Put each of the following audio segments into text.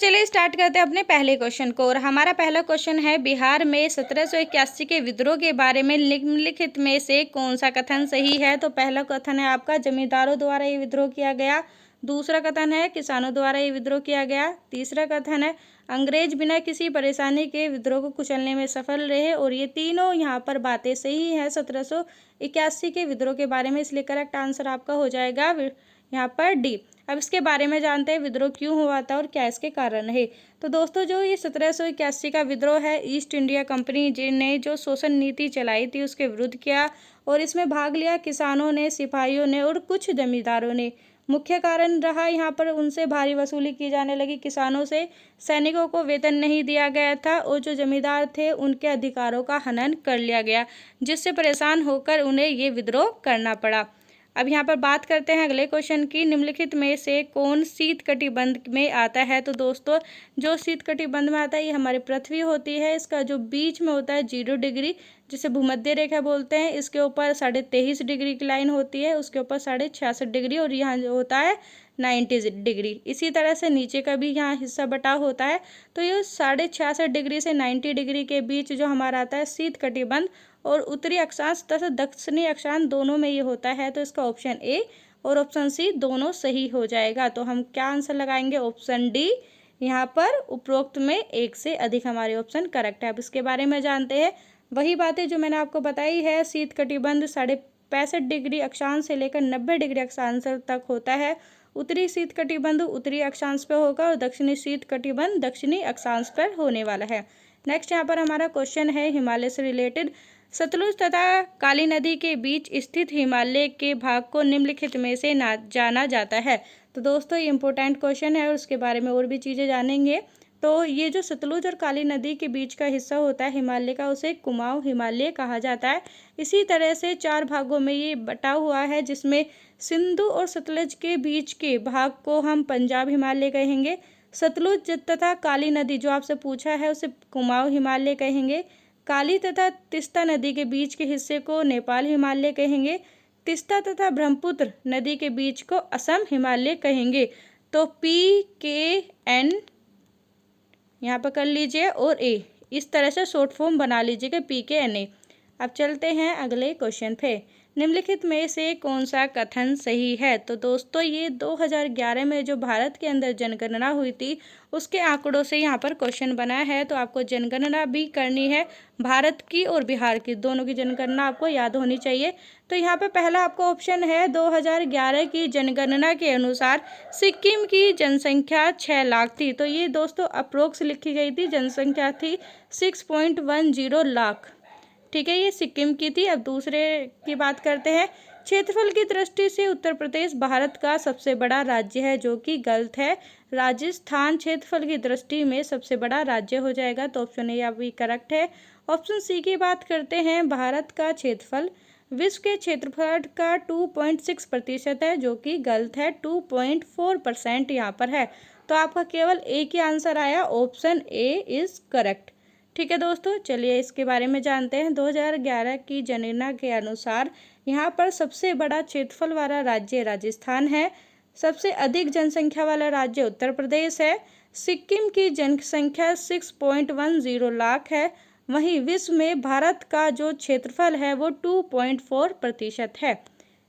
चलिए स्टार्ट करते हैं अपने पहले क्वेश्चन को। और हमारा पहला क्वेश्चन है, बिहार में 1781 के विद्रोह के बारे में निम्नलिखित में से कौन सा कथन सही है। तो पहला कथन है आपका, जमींदारों द्वारा ये विद्रोह किया गया। दूसरा कथन है, किसानों द्वारा ये विद्रोह किया गया। तीसरा कथन है, अंग्रेज बिना किसी परेशानी के विद्रोह को कुचलने में सफल रहे। और ये तीनों यहाँ पर बातें सही हैं 1781 के विद्रोह के बारे में, इसलिए करेक्ट आंसर आपका हो जाएगा यहाँ पर डी। अब इसके बारे में जानते हैं विद्रोह क्यों हुआ था और क्या इसके कारण है। तो दोस्तों, जो ये 1781 का विद्रोह है, ईस्ट इंडिया कंपनी ने जो शोषण नीति चलाई थी उसके विरुद्ध किया। और इसमें भाग लिया किसानों ने, सिपाहियों ने और कुछ जमींदारों ने। मुख्य कारण रहा यहाँ पर उनसे भारी वसूली की जाने लगी। किसानों से सैनिकों को वेतन नहीं दिया गया था और जो जमींदार थे उनके अधिकारों का हनन कर लिया गया, जिससे परेशान होकर उन्हें ये विद्रोह करना पड़ा। अब यहाँ पर बात करते हैं अगले क्वेश्चन की, निम्नलिखित में से कौन शीतकटिबंध में आता है। तो दोस्तों, जो शीतकटिबंध में आता है ये हमारी पृथ्वी होती है। इसका जो बीच में होता है 0 डिग्री, जिसे भूमध्य रेखा बोलते हैं, इसके ऊपर 23.5 डिग्री की लाइन होती है, उसके ऊपर 66.5 डिग्री और यहाँ जो होता है 90 डिग्री। इसी तरह से नीचे का भी यहाँ हिस्सा बटाव होता है। तो ये 66.5 डिग्री से 90 डिग्री के बीच जो हमारा आता है शीतकटिबंध, और उत्तरी अक्षांश तथा दक्षिणी अक्षांश दोनों में ये होता है। तो इसका ऑप्शन ए और ऑप्शन सी दोनों सही हो जाएगा। तो हम क्या आंसर लगाएंगे, ऑप्शन डी। यहाँ पर उपरोक्त में एक से अधिक हमारे ऑप्शन करेक्ट है। अब इसके बारे में जानते हैं वही बातें जो मैंने आपको बताई है। शीतकटिबंध 65.5 डिग्री अक्षांश से लेकर 90 डिग्री अक्षांश तक होता है। उत्तरी शीतकटिबंध उत्तरी अक्षांश पर होगा और दक्षिणी शीतकटिबंध दक्षिणी अक्षांश पर होने वाला है। नेक्स्ट यहाँ पर हमारा क्वेश्चन है हिमालय से रिलेटेड, सतलुज तथा काली नदी के बीच स्थित हिमालय के भाग को निम्नलिखित में से जाना जाता है। तो दोस्तों, ये इंपॉर्टेंट क्वेश्चन है और उसके बारे में और भी चीज़ें जानेंगे। तो ये जो सतलुज और काली नदी के बीच का हिस्सा होता है हिमालय का, उसे कुमाऊं हिमालय कहा जाता है। इसी तरह से 4 भागों में ये बटा हुआ है, जिसमें सिंधु और सतलुज के बीच के भाग को हम पंजाब हिमालय कहेंगे। सतलुज तथा काली नदी जो आपसे पूछा है उसे कुमाऊं हिमालय कहेंगे। काली तथा तीस्ता नदी के बीच के हिस्से को नेपाल हिमालय कहेंगे। तीस्ता तथा ब्रह्मपुत्र नदी के बीच को असम हिमालय कहेंगे। तो PKN यहाँ पर कर लीजिए और A, इस तरह से शॉर्ट फॉर्म बना लीजिएगा PKNA। अब चलते हैं अगले क्वेश्चन पे, निम्नलिखित में से कौन सा कथन सही है। तो दोस्तों, ये 2011 में जो भारत के अंदर जनगणना हुई थी उसके आंकड़ों से यहाँ पर क्वेश्चन बना है। तो आपको जनगणना भी करनी है, भारत की और बिहार की, दोनों की जनगणना आपको याद होनी चाहिए। तो यहाँ पर पहला आपका ऑप्शन है, 2011 की जनगणना के अनुसार सिक्किम की जनसंख्या 6 लाख थी। तो ये दोस्तों अप्रोक्स लिखी गई थी, जनसंख्या थी 6.10 लाख। ठीक है, ये सिक्किम की थी। अब दूसरे की बात करते हैं, क्षेत्रफल की दृष्टि से उत्तर प्रदेश भारत का सबसे बड़ा राज्य है, जो कि गलत है। राजस्थान क्षेत्रफल की दृष्टि में सबसे बड़ा राज्य हो जाएगा। तो ऑप्शन ए अभी करेक्ट है। ऑप्शन सी की बात करते हैं, भारत का क्षेत्रफल विश्व के क्षेत्रफल का 2.6% है, जो कि गलत है। 2.4% यहाँ पर है। तो आपका केवल एक ही आंसर आया, ऑप्शन ए इज करेक्ट। ठीक है दोस्तों, चलिए इसके बारे में जानते हैं। 2011 की जनगणना के अनुसार यहाँ पर सबसे बड़ा क्षेत्रफल वाला राज्य राजस्थान है। सबसे अधिक जनसंख्या वाला राज्य उत्तर प्रदेश है। सिक्किम की जनसंख्या 6.10 लाख है। वहीं विश्व में भारत का जो क्षेत्रफल है वो 2.4% है।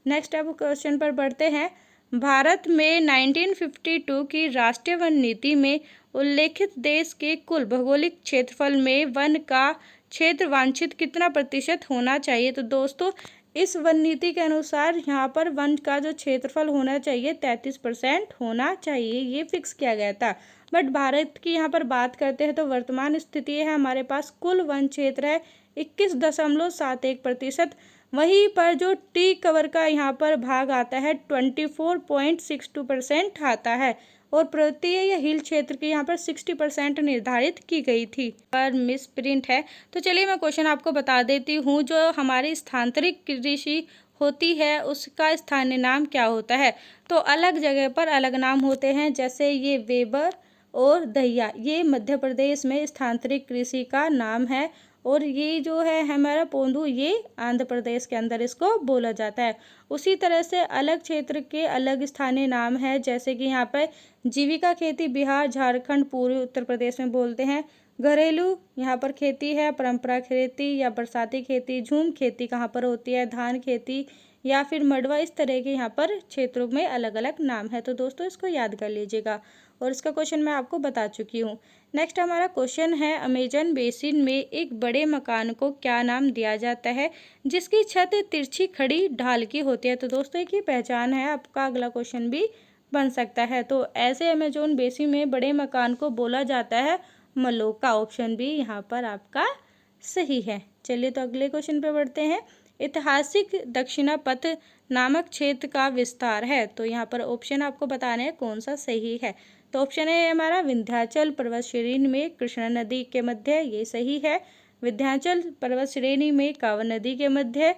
नेक्स्ट अब क्वेश्चन पर बढ़ते हैं, भारत में 1952 की राष्ट्रीय वन नीति में उल्लेखित देश के कुल भौगोलिक क्षेत्रफल में वन का क्षेत्र वांछित कितना प्रतिशत होना चाहिए। तो दोस्तों, इस वन नीति के अनुसार यहाँ पर वन का जो क्षेत्रफल होना चाहिए 33% होना चाहिए, ये फिक्स किया गया था। बट भारत की यहाँ पर बात करते हैं तो वर्तमान स्थिति है, हमारे पास कुल वन क्षेत्र है 21.71%। वहीं पर जो टी कवर का यहाँ पर भाग आता है 24.62% आता है। और पर्वतीय या हिल क्षेत्र की यहाँ पर 60% निर्धारित की गई थी, पर मिस प्रिंट है। तो चलिए मैं क्वेश्चन आपको बता देती हूँ, जो हमारी स्थानांतरित कृषि होती है उसका स्थानीय नाम क्या होता है। तो अलग जगह पर अलग नाम होते हैं, जैसे ये वेबर और दहिया, ये मध्य प्रदेश में स्थानांतरित कृषि का नाम है। और ये जो है हमारा पोंदू, ये आंध्र प्रदेश के अंदर इसको बोला जाता है। उसी तरह से अलग क्षेत्र के अलग स्थानीय नाम है, जैसे कि यहाँ पर जीविका खेती बिहार, झारखंड, पूर्वी उत्तर प्रदेश में बोलते हैं। घरेलू यहाँ पर खेती है, परंपरा खेती या बरसाती खेती। झूम खेती कहाँ पर होती है, धान खेती या फिर मड़वा, इस तरह के यहाँ पर क्षेत्रों में अलग अलग नाम है। तो दोस्तों इसको याद कर लीजिएगा, और इसका क्वेश्चन मैं आपको बता चुकी हूँ। नेक्स्ट हमारा क्वेश्चन है, अमेजन बेसिन में एक बड़े मकान को क्या नाम दिया जाता है जिसकी छत तिरछी खड़ी ढाल की होती है। तो दोस्तों एक ही पहचान है, आपका अगला क्वेश्चन भी बन सकता है। तो ऐसे अमेजोन बेसिन में बड़े मकान को बोला जाता है मलोका। ऑप्शन बी यहाँ पर आपका सही है। चलिए तो अगले क्वेश्चन पे बढ़ते हैं। ऐतिहासिक दक्षिणापथ नामक क्षेत्र का विस्तार है। तो यहाँ पर ऑप्शन आपको बताने हैं कौन सा सही है। तो ऑप्शन है हमारा विंध्याचल पर्वत श्रेणी में कृष्णा नदी के मध्य, ये सही है। विंध्याचल पर्वत श्रेणी में कांवर नदी के मध्य।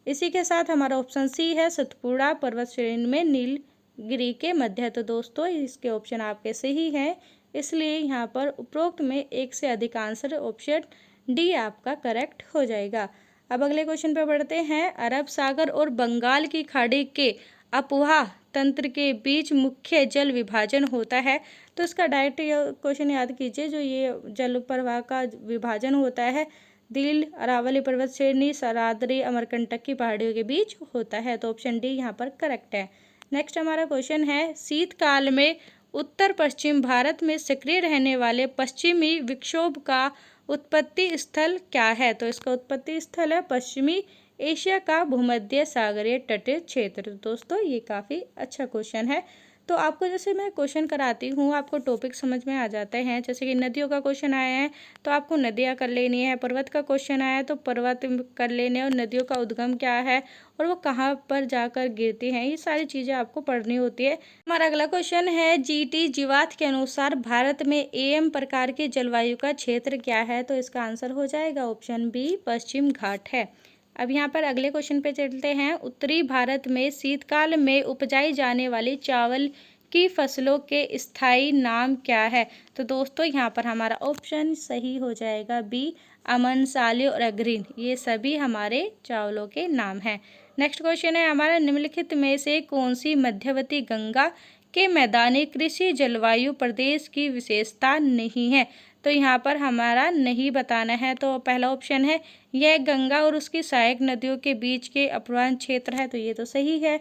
इसी के साथ हमारा ऑप्शन सी है सतपुड़ा पर्वत श्रेणी में नीलगिरी के मध्य। तो दोस्तों इसके ऑप्शन आपके सही हैं, इसलिए यहाँ पर उपरोक्त में एक से अधिक आंसर, ऑप्शन डी आपका करेक्ट हो जाएगा। अब अगले क्वेश्चन पे बढ़ते हैं। अरब सागर और बंगाल की खाड़ी के अपवाह तंत्र के बीच मुख्य जल विभाजन होता है। तो इसका डायरेक्ट क्वेश्चन याद कीजिए, जो ये जल प्रवाह का विभाजन होता है दिल, अरावली पर्वत श्रेणी, सराद्री, अमरकंटक की पहाड़ियों के बीच होता है। तो ऑप्शन डी यहाँ पर करेक्ट है। नेक्स्ट हमारा क्वेश्चन है, शीतकाल में उत्तर पश्चिम भारत में सक्रिय रहने वाले पश्चिमी विक्षोभ का उत्पत्ति स्थल क्या है। तो इसका उत्पत्ति स्थल है पश्चिमी एशिया का भूमध्य सागरीय तटीय क्षेत्र। दोस्तों ये काफ़ी अच्छा क्वेश्चन है। तो आपको जैसे मैं क्वेश्चन कराती हूँ, आपको टॉपिक समझ में आ जाते हैं। जैसे कि नदियों का क्वेश्चन आया है तो आपको नदियाँ कर लेनी है, पर्वत का क्वेश्चन आया है तो पर्वत कर लेने हैं, और नदियों का उद्गम क्या है और वो कहाँ पर जाकर गिरती हैं, ये सारी चीज़ें आपको पढ़नी होती है। हमारा अगला क्वेश्चन है, जीटी जीवात के अनुसार भारत में एम प्रकार की जलवायु का क्षेत्र क्या है। तो इसका आंसर हो जाएगा ऑप्शन बी पश्चिम घाट है। अब यहाँ पर अगले क्वेश्चन पे चलते हैं। उत्तरी भारत में शीतकाल में उपजाई जाने वाली चावल की फसलों के स्थायी नाम क्या है। तो दोस्तों यहाँ पर हमारा ऑप्शन सही हो जाएगा बी अमन, साले और अग्रीन, ये सभी हमारे चावलों के नाम हैं। नेक्स्ट क्वेश्चन है हमारा, निम्नलिखित में से कौन सी मध्यवर्ती गंगा के मैदानी कृषि जलवायु प्रदेश की विशेषता नहीं है। तो यहाँ पर हमारा नहीं बताना है। तो पहला ऑप्शन है यह गंगा और उसकी सहायक नदियों के बीच के अपवाह क्षेत्र है। तो ये तो सही है।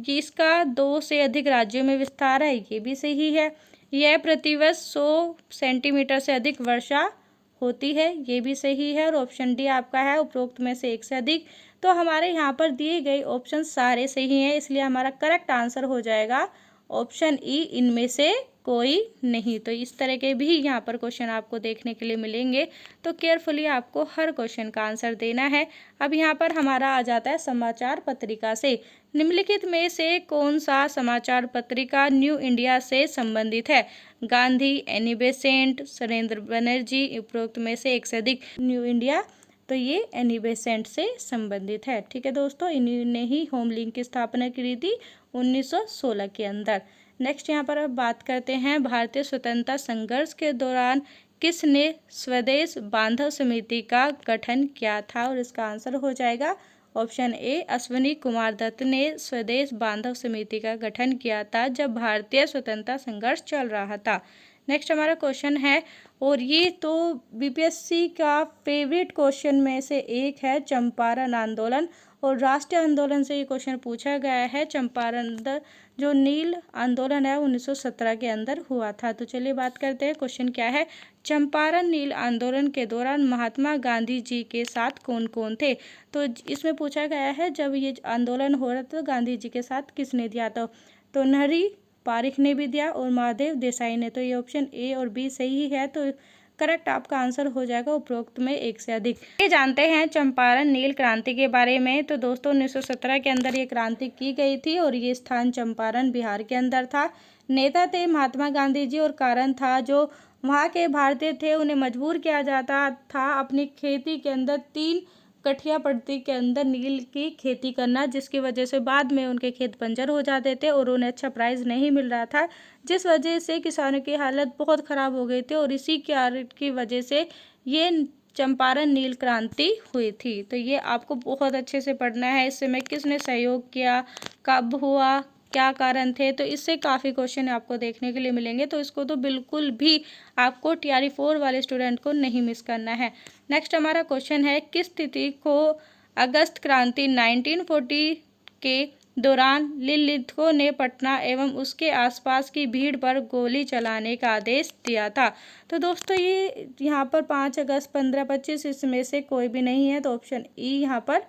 इसका 2 से अधिक राज्यों में विस्तार है, ये भी सही है। यह प्रतिवर्ष 100 सेंटीमीटर से अधिक वर्षा होती है, ये भी सही है। और ऑप्शन डी आपका है उपरोक्त में से एक से अधिक। तो हमारे यहाँ पर दिए गए ऑप्शन सारे सही हैं, इसलिए हमारा करेक्ट आंसर हो जाएगा ऑप्शन ई, इनमें से कोई नहीं। तो इस तरह के भी यहाँ पर क्वेश्चन आपको देखने के लिए मिलेंगे, तो केयरफुली आपको हर क्वेश्चन का आंसर देना है। अब यहाँ पर हमारा आ जाता है समाचार पत्रिका से। निम्नलिखित में से कौन सा समाचार पत्रिका न्यू इंडिया से संबंधित है। गांधी, एनी बेसेंट, सुरेंद्र बनर्जी, उपरोक्त में से एक से अधिक। न्यू इंडिया, तो ये एनी बेसेंट से संबंधित है। ठीक है दोस्तों, इन्होंने ही होम लिंक की स्थापना की थी 1916 के अंदर। नेक्स्ट यहाँ पर अब बात करते हैं, भारतीय स्वतंत्रता संघर्ष के दौरान किसने स्वदेश बांधव समिति का गठन किया था। और इसका आंसर हो जाएगा ऑप्शन ए, अश्विनी कुमार दत्त ने स्वदेश बांधव समिति का गठन किया था जब भारतीय स्वतंत्रता संघर्ष चल रहा था। नेक्स्ट हमारा क्वेश्चन है, और ये तो बीपीएससी का फेवरेट क्वेश्चन में से एक है, चंपारण आंदोलन और राष्ट्रीय आंदोलन से ये क्वेश्चन पूछा गया है। चंपारण जो नील आंदोलन है 1917 के अंदर हुआ था। तो चलिए बात करते हैं क्वेश्चन क्या है। चंपारण नील आंदोलन के दौरान महात्मा गांधी जी के साथ कौन कौन थे। तो इसमें पूछा गया है जब ये आंदोलन हो रहा था तो गांधी जी के साथ किसने दिया था। तो नरहरि पारिख ने भी दिया और महादेव देसाई ने। तो ये ऑप्शन ए और बी सही है। तो करेक्ट आपका आंसर हो जाएगा उपरोक्त में एक से अधिक। ये जानते हैं चंपारण नील क्रांति के बारे में। तो दोस्तों 1917 के अंदर ये क्रांति की गई थी और ये स्थान चंपारण बिहार के अंदर था। नेता थे महात्मा गांधी जी और कारण था जो वहाँ के भारतीय थे उन्हें मजबूर किया जाता था अपनी खेती के अंदर 3 कठिया पट्टी के अंदर नील की खेती करना, जिसकी वजह से बाद में उनके खेत बंजर हो जाते थे और उन्हें अच्छा प्राइस नहीं मिल रहा था, जिस वजह से किसानों की हालत बहुत ख़राब हो गई थी। और इसी की वजह से ये चंपारण नील क्रांति हुई थी। तो ये आपको बहुत अच्छे से पढ़ना है। इस समय किसने सहयोग किया, कब हुआ, क्या कारण थे, तो इससे काफ़ी क्वेश्चन आपको देखने के लिए मिलेंगे। तो इसको तो बिल्कुल भी आपको TRE 4 वाले स्टूडेंट को नहीं मिस करना है। नेक्स्ट हमारा क्वेश्चन है, किस तिथि को अगस्त क्रांति 1940 के दौरान लिलिथको ने पटना एवं उसके आसपास की भीड़ पर गोली चलाने का आदेश दिया था। तो दोस्तों ये यहाँ पर 5 अगस्त, 15, 25 इसमें से कोई भी नहीं है, तो ऑप्शन ई यहाँ पर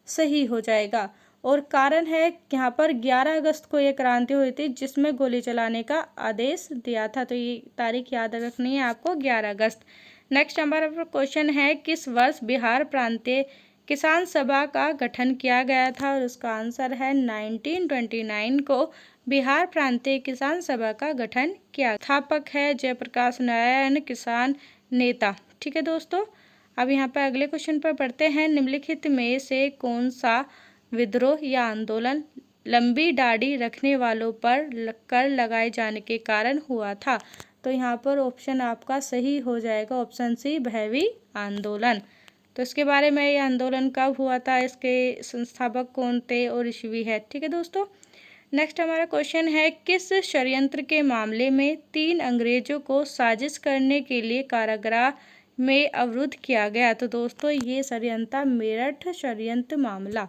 सही हो जाएगा। और कारण है यहाँ पर 11 अगस्त को ये क्रांति हुई थी जिसमें गोली चलाने का आदेश दिया था। तो ये तारीख याद रखनी है आपको, 11 अगस्त। नेक्स्ट हमारा क्वेश्चन है, किस वर्ष बिहार प्रांतीय किसान सभा का गठन किया गया था, और उसका आंसर है 1929 को बिहार प्रांतीय किसान सभा का गठन किया। स्थापक है जयप्रकाश नारायण, किसान नेता। ठीक है दोस्तों, अब यहाँ पर अगले क्वेश्चन पर पढ़ते हैं, निम्नलिखित में से कौन सा विद्रोह या आंदोलन लंबी दाढ़ी रखने वालों पर कर लगाए जाने के कारण हुआ था। तो यहाँ पर ऑप्शन आपका सही हो जाएगा, ऑप्शन सी भैवी आंदोलन। तो इसके बारे में, ये आंदोलन कब हुआ था, इसके संस्थापक कौन थे और ईस्वी है। ठीक है दोस्तों, नेक्स्ट हमारा क्वेश्चन है, किस षड्यंत्र के मामले में 3 अंग्रेजों को साजिश करने के लिए कारागृह में अवरुद्ध किया गया। तो दोस्तों ये षड्यंत्र मेरठ षड्यंत्र मामला।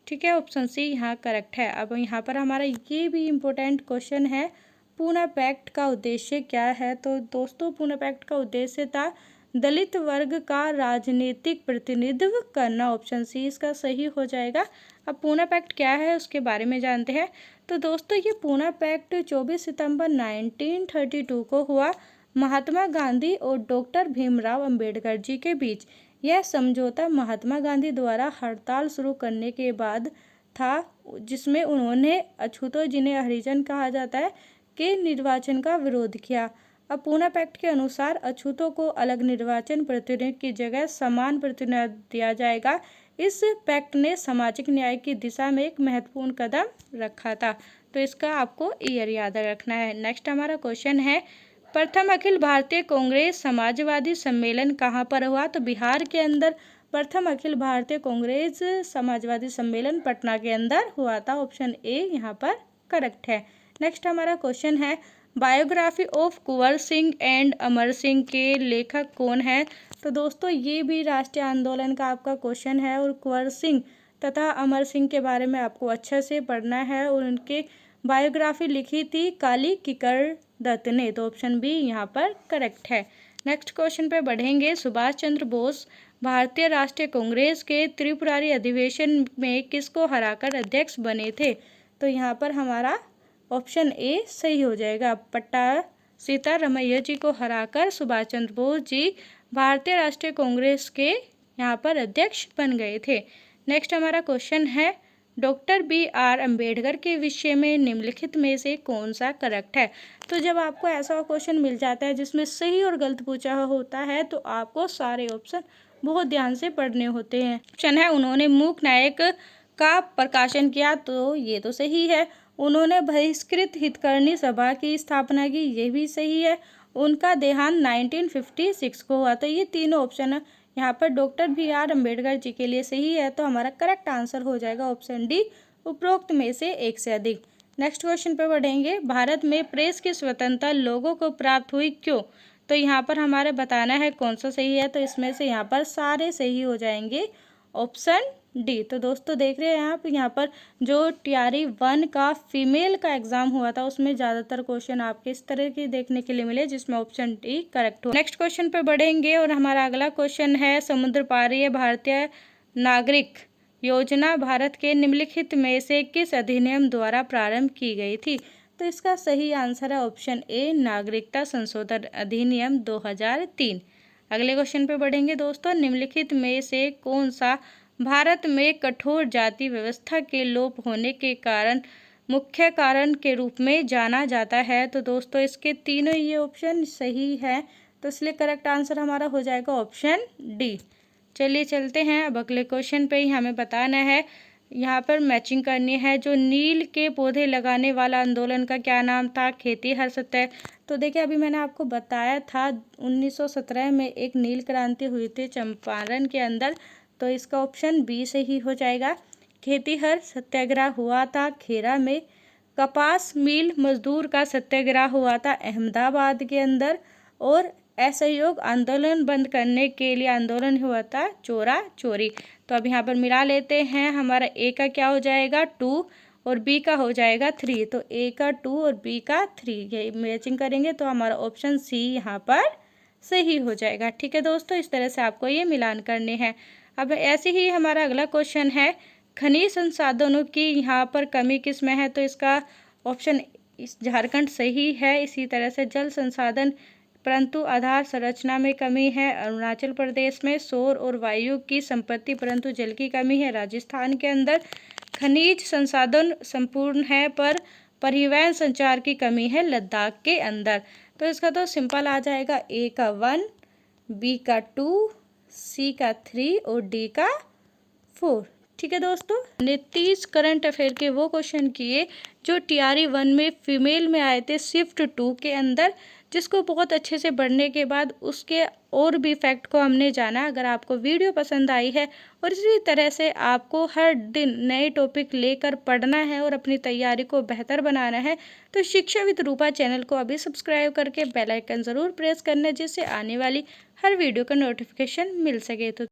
ठीक है, ऑप्शन सी यहाँ करेक्ट है। अब यहाँ पर हमारा ये भी इम्पोर्टेंट क्वेश्चन है, पूना पैक्ट का उद्देश्य क्या है। तो दोस्तों पूना पैक्ट का उद्देश्य था दलित वर्ग का राजनीतिक प्रतिनिधित्व करना, ऑप्शन सी इसका सही हो जाएगा। अब पूना पैक्ट क्या है उसके बारे में जानते हैं। तो दोस्तों ये पूना पैक्ट 24 सितंबर 1932 को हुआ, महात्मा गांधी और डॉक्टर भीमराव अंबेडकर जी के बीच। यह समझौता महात्मा गांधी द्वारा हड़ताल शुरू करने के बाद था, जिसमें उन्होंने अछूतों, जिन्हें हरिजन कहा जाता है, के निर्वाचन का विरोध किया। अब पूना पैक्ट के अनुसार अछूतों को अलग निर्वाचन प्रतिनिधि की जगह समान प्रतिनिधित्व दिया जाएगा। इस पैक्ट ने सामाजिक न्याय की दिशा में एक महत्वपूर्ण कदम रखा था। तो इसका आपको ईयर याद रखना है। नेक्स्ट हमारा क्वेश्चन है, प्रथम अखिल भारतीय कांग्रेस समाजवादी सम्मेलन कहाँ पर हुआ। तो बिहार के अंदर प्रथम अखिल भारतीय कांग्रेस समाजवादी सम्मेलन पटना के अंदर हुआ था, ऑप्शन ए यहाँ पर करेक्ट है। नेक्स्ट हमारा क्वेश्चन है, biography of Kunwar Singh and Amar Singh के लेखक कौन है। तो दोस्तों ये भी राष्ट्रीय आंदोलन का आपका क्वेश्चन है, और कुंवर सिंह तथा अमर सिंह के बारे में आपको अच्छे से पढ़ना है। और उनके बायोग्राफी लिखी थी काली किकर दत्त ने, तो ऑप्शन बी यहाँ पर करेक्ट है। नेक्स्ट क्वेश्चन पे बढ़ेंगे, सुभाष चंद्र बोस भारतीय राष्ट्रीय कांग्रेस के त्रिपुरारी अधिवेशन में किसको हराकर अध्यक्ष बने थे। तो यहाँ पर हमारा ऑप्शन ए सही हो जाएगा, पट्टा सीतारमैया जी को हराकर सुभाष चंद्र बोस जी भारतीय राष्ट्रीय कांग्रेस के यहाँ पर अध्यक्ष बन गए थे। नेक्स्ट हमारा क्वेश्चन है, डॉक्टर BR अम्बेडकर के विषय में निम्नलिखित में से कौन सा करेक्ट है। तो जब आपको ऐसा क्वेश्चन मिल जाता है जिसमें सही और गलत पूछा होता है, तो आपको सारे ऑप्शन बहुत ध्यान से पढ़ने होते हैं। ऑप्शन है, उन्होंने मूक नायक का प्रकाशन किया, तो ये तो सही है। उन्होंने बहिष्कृत हितकर्णी सभा की स्थापना की, ये भी सही है। उनका देहांत 1956 को हुआ। तो ये तीनों ऑप्शन यहाँ पर डॉक्टर BR अम्बेडकर जी के लिए सही है। तो हमारा करेक्ट आंसर हो जाएगा ऑप्शन डी, उपरोक्त में से एक से अधिक। नेक्स्ट क्वेश्चन पर बढ़ेंगे, भारत में प्रेस की स्वतंत्रता लोगों को प्राप्त हुई क्यों। तो यहाँ पर हमारे बताना है कौन सा सही है। तो इसमें से यहाँ पर सारे सही हो जाएंगे, ऑप्शन डी। तो दोस्तों देख रहे हैं आप, यहाँ पर जो TRE 1 का फीमेल का एग्जाम हुआ था उसमें ज़्यादातर क्वेश्चन आपके इस तरह के देखने के लिए मिले, जिसमें ऑप्शन डी करेक्ट हो। नेक्स्ट क्वेश्चन पे बढ़ेंगे, और हमारा अगला क्वेश्चन है, समुद्र पारीय भारतीय नागरिक योजना भारत के निम्नलिखित में से किस अधिनियम द्वारा प्रारंभ की गई थी। तो इसका सही आंसर है ऑप्शन ए, नागरिकता संशोधन अधिनियम 2003। अगले क्वेश्चन पे बढ़ेंगे दोस्तों, निम्नलिखित में से कौन सा भारत में कठोर जाति व्यवस्था के लोप होने के कारण मुख्य कारण के रूप में जाना जाता है। तो दोस्तों इसके तीनों ये ऑप्शन सही है, तो इसलिए करेक्ट आंसर हमारा हो जाएगा ऑप्शन डी। चलिए चलते हैं अब अगले क्वेश्चन पे ही हमें बताना है, यहाँ पर मैचिंग करनी है। जो नील के पौधे लगाने वाला आंदोलन का क्या नाम था? खेती हर सत्य। तो देखिए अभी मैंने आपको बताया था 1917 में एक नील क्रांति हुई थी चंपारण के अंदर, तो इसका ऑप्शन बी सही हो जाएगा। खेतीहर सत्याग्रह हुआ था खेरा में। कपास मिल मजदूर का सत्याग्रह हुआ था अहमदाबाद के अंदर। और असहयोग आंदोलन बंद करने के लिए आंदोलन हुआ था चोरा चोरी। तो अब यहाँ पर मिला लेते हैं, हमारा ए का क्या हो जाएगा 2 और बी का हो जाएगा 3। तो ए का 2 और बी का 3 ये मैचिंग करेंगे तो हमारा ऑप्शन सी यहाँ पर सही हो जाएगा। ठीक है दोस्तों, इस तरह से आपको ये मिलान करने हैं। अब ऐसे ही हमारा अगला क्वेश्चन है, खनिज संसाधनों की यहाँ पर कमी किस में है? तो इसका ऑप्शन इस झारखंड सही है। इसी तरह से जल संसाधन परंतु आधार संरचना में कमी है अरुणाचल प्रदेश में। सौर और वायु की संपत्ति परंतु जल की कमी है राजस्थान के अंदर। खनिज संसाधन संपूर्ण है पर परिवहन संचार की कमी है लद्दाख के अंदर। तो इसका तो सिंपल आ जाएगा, ए का 1, बी का 2, सी का 3 और डी का 4। ठीक है दोस्तों, 29 करंट अफेयर के वो क्वेश्चन किए जो TRE 1 में फीमेल में आए थे शिफ्ट 2 के अंदर, जिसको बहुत अच्छे से पढ़ने के बाद उसके और भी फैक्ट को हमने जाना। अगर आपको वीडियो पसंद आई है और इसी तरह से आपको हर दिन नए टॉपिक लेकर पढ़ना है और अपनी तैयारी को बेहतर बनाना है तो शिक्षा विद रूपा चैनल को अभी सब्सक्राइब करके बेल आइकन ज़रूर प्रेस करना, जिससे आने वाली हर वीडियो का नोटिफिकेशन मिल सके। तो